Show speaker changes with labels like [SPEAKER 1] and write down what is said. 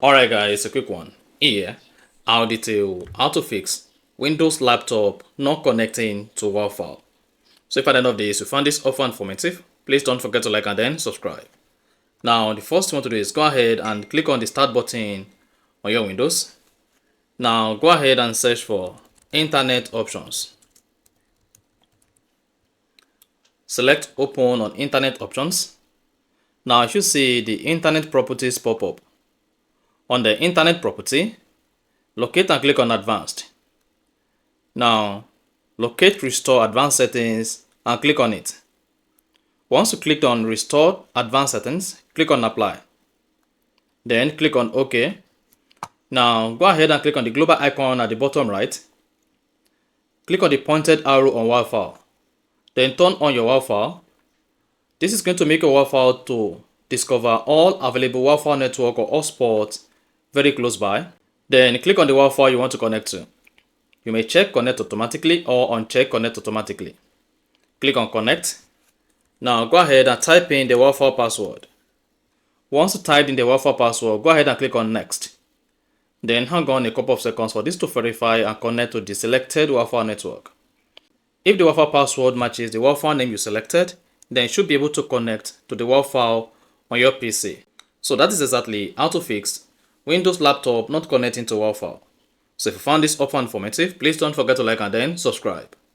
[SPEAKER 1] Alright guys, a quick one. Here, I'll detail how to fix Windows laptop not connecting to Wi-Fi. So if at the end of this you found this offer informative, please don't forget to like and then subscribe. Now the first thing you want to do is go ahead and click on the start button on your Windows. Now go ahead and search for internet options. Select open on internet options. Now you should see the internet properties pop up. On the internet property, locate and click on advanced. Now locate restore advanced settings and click on it. Once you click on restore advanced settings, click on apply. Then click on OK. Now go ahead and click on the global icon at the bottom right. Click on the pointed arrow on Wi-Fi. Then turn on your Wi-Fi. This is going to make your Wi-Fi to discover all available Wi-Fi network or hotspots very close by. Then click on the Wi-Fi you want to connect to. You may check connect automatically or uncheck connect automatically. Click on connect. Now go ahead and type in the Wi-Fi password. Once you type in the Wi-Fi password, go ahead and click on next. Then hang on a couple of seconds for this to verify and connect to the selected Wi-Fi network. If the Wi-Fi password matches the Wi-Fi name you selected, then you should be able to connect to the Wi-Fi on your PC. So that is exactly how to fix Windows laptop not connecting to Wi-Fi. So if you found this offer informative, please don't forget to like and then subscribe.